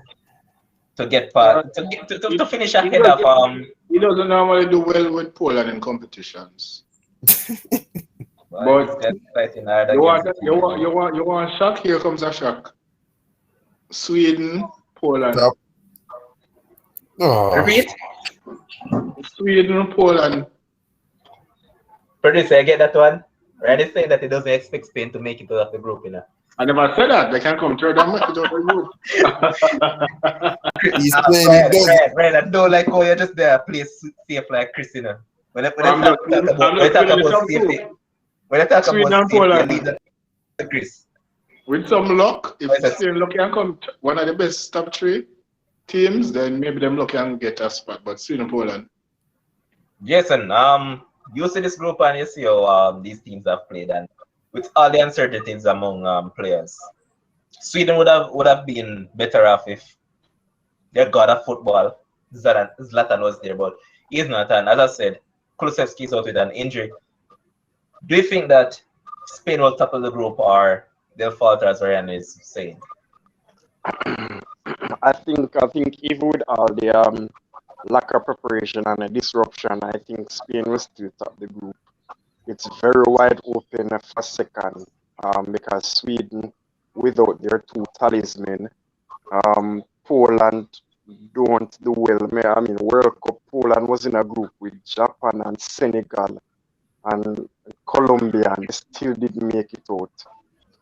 to get past to finish ahead of He doesn't normally do well with Poland in competitions. But you want a shock? Here comes a shock. Sweden, Poland. Top. Oh. Repeat. Sweden, Poland. Producer, I get that one. Ryan is saying that he doesn't expect Spain to make it out of the group, you know. I never said that. They can come third and make it out of the group. He's saying he does. Ryan, I don't like how you're just there, play safe like Chris, you know. When they talk about safety, Sweden and Poland. lead the Chris. With some luck, if Spain lucky and come one of the best top 3 teams, then maybe them lucky and get a spot. But Sweden and Poland. Jason, you see this group and you see how these teams have played, and with all the uncertainties among players, Sweden would have been better off if their god of football, Zlatan, was there, but he's not. And as I said, Kulusevski is out with an injury. Do you think that Spain will tackle the group, or they'll falter, as Ryan is saying? I think even with all the lack of preparation and a disruption, I think Spain will still top the group. It's very wide open for second because Sweden, without their 2 talismen, Poland don't do well. I mean, World Cup, Poland was in a group with Japan and Senegal and Colombia, and they still didn't make it out.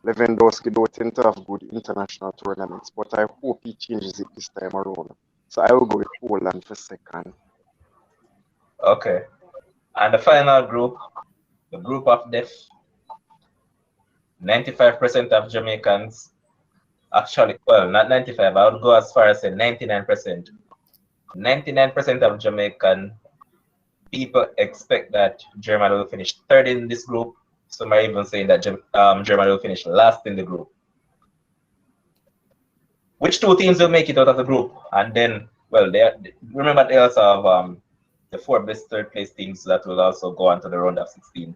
Lewandowski don't tend to have good international tournaments, but I hope he changes it this time around. So I will go with Poland for second. Okay. And the final group, the group of death. 95% of Jamaicans, actually, well, not 95, I would go as far as say 99%. 99% of Jamaican people expect that Germany will finish third in this group. Some are even saying that Germany will finish last in the group. Which 2 teams will make it out of the group? And then, well, remember they also have the 4 best third place teams that will also go on to the round of 16.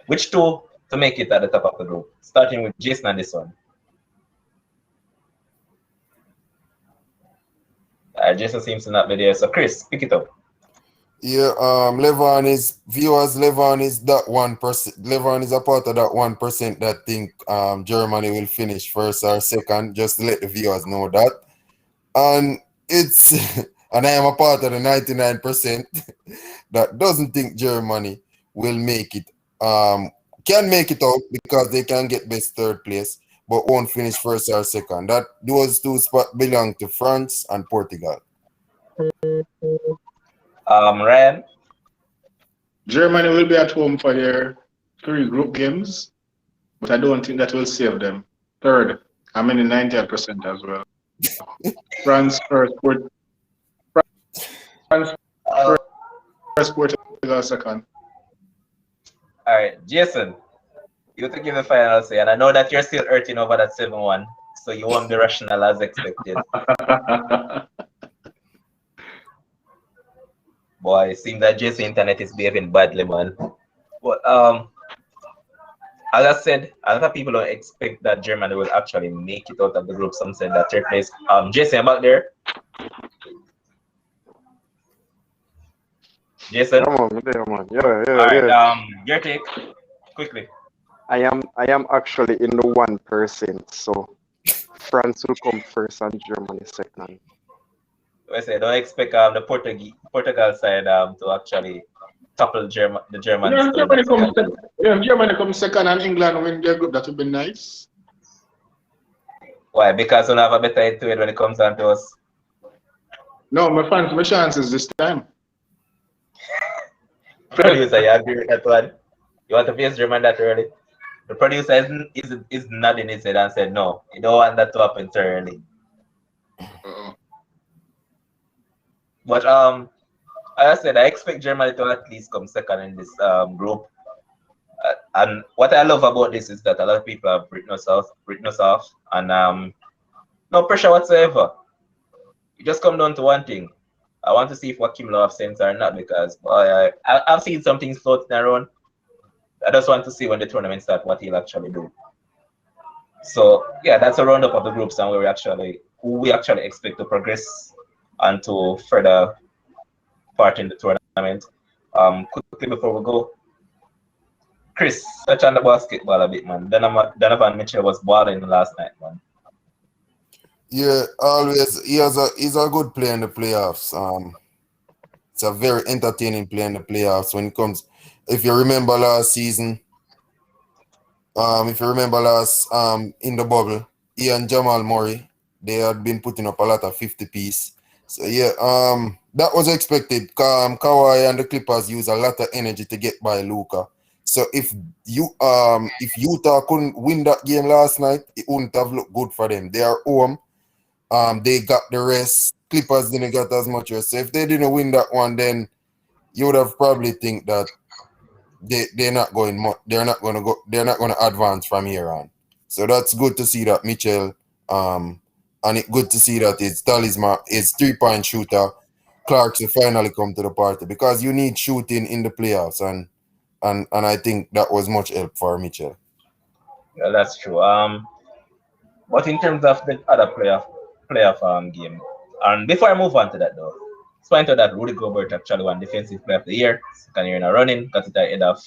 Which 2 to make it at the top of the group? Starting with Jason on this one. Jason seems to not be there, so Chris, pick it up. Yeah, Levon is that 1%. Levon is a part of that 1% that think Germany will finish first or second, just to let the viewers know that. And it's and I am a part of the 99% that doesn't think Germany will make it. Can make it out because they can get best third place, but won't finish first or second. Those 2 spots belong to France and Portugal. Ryan? Germany will be at home for their 3 group games. but I don't think that will save them. Third, I'm in the 90% as well. France first, France Uh, first, Portugal second. all right, Jason, you to give the final say, and I know that you're still hurting over that 7-1, so you won't be rational as expected. Boy, it seems that Jason internet is behaving badly, man. But as I said, a lot of people don't expect that Germany will actually make it out of the group. Some said that third place. Jason, about there? Jason? Come on, there, man. Yeah, All right, yeah. your take, quickly. I am actually in the 1%, so France will come first and Germany second. I say, don't expect the Portugal side to actually topple the Germans. Yeah, Germany comes second. Yeah, Germany comes second and England win their group. That would be nice. Why? Because we don't have a better head to it when it comes down to us. No, my chances this time. Producer, you agree with that one? You want to face Germany that early? The producer is nodding his head and said, no, you don't want that to happen so early. But as I said, I expect Germany to at least come second in this group. And what I love about this is that a lot of people have written us off, and no pressure whatsoever. You just come down to one thing. I want to see if Joachim Löw have sense or not, because I've seen some things floating around. I just want to see when the tournament starts what he'll actually do. So yeah, that's a roundup of the groups and who we actually expect to progress and to further part in the tournament. Quickly before we go, Chris, touch on the basketball a bit, man. Donovan Mitchell was balling last night, man. Yeah, always. He's a good player in the playoffs. It's a very entertaining player in the playoffs when it comes. If you remember last season, in the bubble, he and Jamal Murray, they had been putting up a lot of 50-piece. So yeah, that was expected. Kawhi and the Clippers use a lot of energy to get by Luka. So if Utah couldn't win that game last night, it wouldn't have looked good for them. They are home. They got the rest. Clippers didn't get as much rest. So if they didn't win that one, then you would have probably think that they're not going to advance from here on. So that's good to see that Mitchell, and it's good to see that his talisman, his 3-point shooter, Clarkson finally come to the party, because you need shooting in the playoffs, and I think that was much help for Mitchell. Yeah, that's true. But in terms of the other playoff game, and before I move on to that though, let's point out that Rudy Gobert actually won Defensive Player of the Year, second year in a running, got it ahead of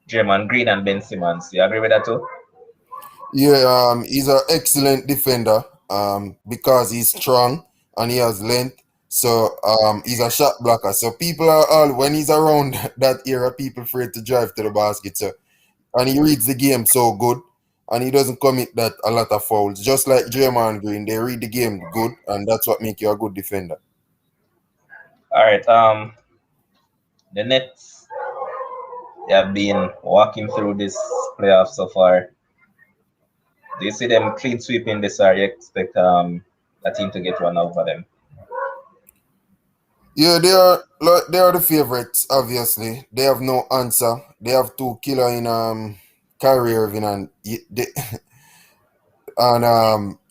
Draymond Green and Ben Simmons. You agree with that too? Yeah, he's an excellent defender, because he's strong and he has length. So he's a shot blocker. So people are all, when he's around that era, people afraid to drive to the basket. So, and he reads the game so good, and he doesn't commit that a lot of fouls. Just like Draymond Green, they read the game good, and that's what makes you a good defender. All right. The Nets, they have been walking through this playoff so far. Do you see them clean sweeping this, or you expect a team to get one over them? Yeah, they are the favorites. Obviously, they have no answer. They have two killer in Kyrie Irving and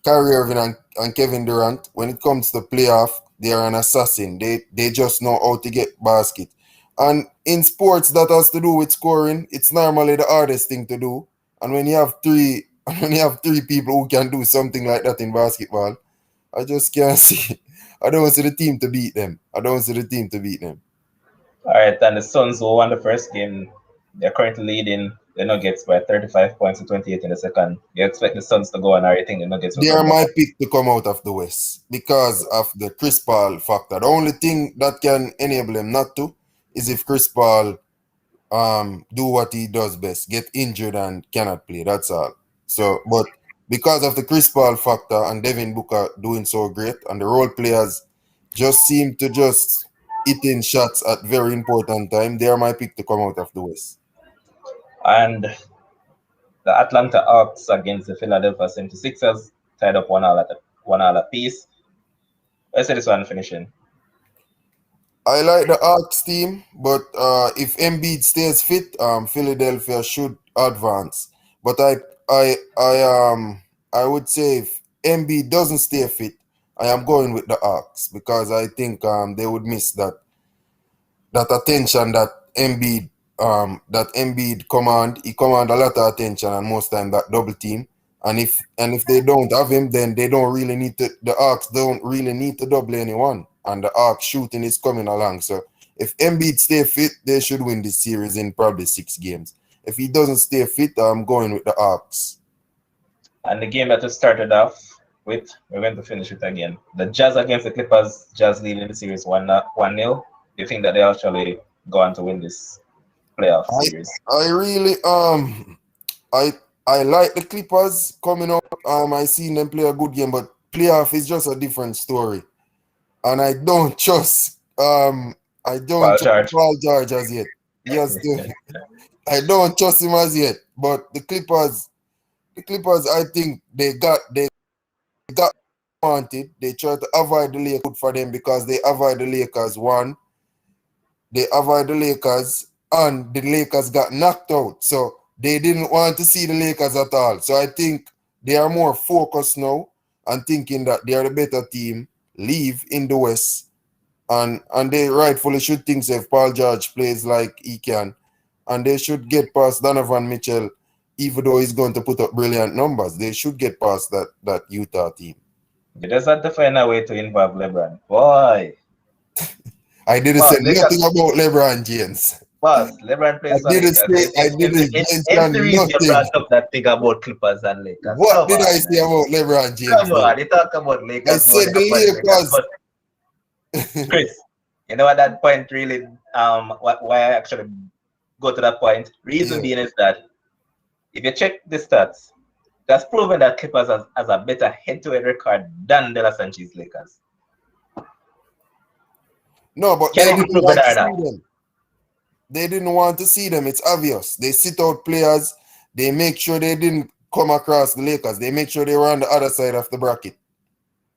Kyrie Irving and Kevin Durant. When it comes to playoff, they are an assassin. They just know how to get basket. And in sports that has to do with scoring, it's normally the hardest thing to do. And when you have three people who can do something like that in basketball, I just can't see. I don't see the team to beat them. All right, and the Suns, who won the first game, they're currently leading the Nuggets by 35 points to 28 in the second. You expect the Suns to go on, or you think the Nuggets will They go are on? my pick to come out of the West because of the Chris Paul factor. The only thing that can enable them not to is if Chris Paul do what he does best, get injured and cannot play. That's all. So, but because of the Chris Paul factor and Devin Booker doing so great, and the role players just seem to just hit in shots at very important time, they are my pick to come out of the West. And The Atlanta Hawks against the Philadelphia 76ers, tied up 1-1 apiece. I say this one finishing. I like the Hawks team, but if Embiid stays fit, Philadelphia should advance. But I would say if Embiid doesn't stay fit, I am going with the Hawks because I think they would miss that attention that Embiid command. He command a lot of attention and most time that double team. And if they don't have him, then they don't really need to. The Hawks don't really need to double anyone, and the Hawks shooting is coming along. So if Embiid stay fit, they should win this series in probably 6 games. If he doesn't stay fit, I'm going with the Hawks. And the game that we started off with, we're going to finish it again. The Jazz against the Clippers. Jazz leading the series 1-0. Do you think that they actually go on to win this playoff series? I really I like the Clippers coming up. I seen them play a good game, but playoff is just a different story. And I don't trust Paul George as yet. Yes, I don't trust him as yet. But the Clippers, I think they got wanted. They try to avoid the Lakers for them because they avoid the Lakers. One, they avoid the Lakers, and the Lakers got knocked out. So they didn't want to see the Lakers at all. So I think they are more focused now and thinking that they are the better team, leave in the West. And they rightfully should think so if Paul George plays like he can. And they should get past Donovan Mitchell, even though he's going to put up brilliant numbers. They should get past that Utah team. You just have to find a way to involve LeBron. Boy. I didn't say nothing about LeBron James. Boss, LeBron plays I didn't mention you nothing. brought up that thing about Clippers and Lakers. What did I say about LeBron James? Come on, they talk about Lakers. I said the Lakers. But Chris, you know at that point really why I actually go to that point? Reason being is that if you check the stats, that's proven that Clippers has a better head-to-head record than the Los Angeles Lakers. No, but they didn't want to see them. They didn't want to see them. It's obvious. They sit out players. They make sure they didn't come across the Lakers. They make sure they were on the other side of the bracket.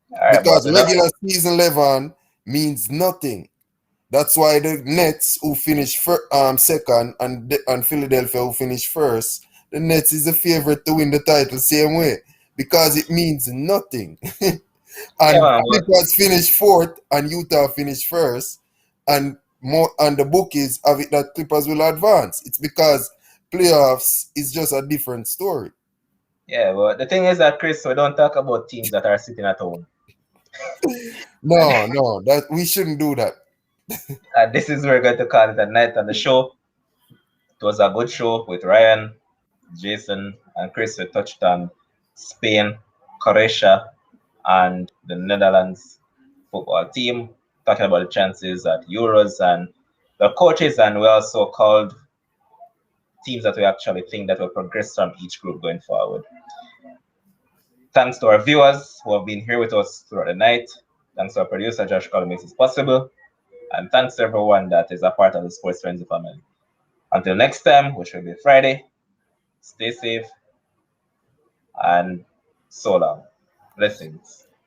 Right, because regular season 11 means nothing. That's why the Nets, who finished second, and Philadelphia, who finished first, the Nets is the favorite to win the title same way because it means nothing. And Clippers finished fourth, and Utah finished first, and the bookies have it that Clippers will advance. It's because playoffs is just a different story. Yeah, but the thing is that, Chris, we don't talk about teams that are sitting at home. No, that we shouldn't do that. This is where we're going to call it a night on the show. It was a good show with Ryan, Jason, and Chris. We touched on Spain, Croatia, and the Netherlands football team, talking about the chances at Euros and the coaches, and we also called teams that we actually think that will progress from each group going forward. Thanks to our viewers who have been here with us throughout the night. Thanks to our producer, Josh Collins, makes this possible. And thanks to everyone that is a part of the Sports Frenzzyy family. Until next time, which will be Friday, stay safe and so long. Blessings.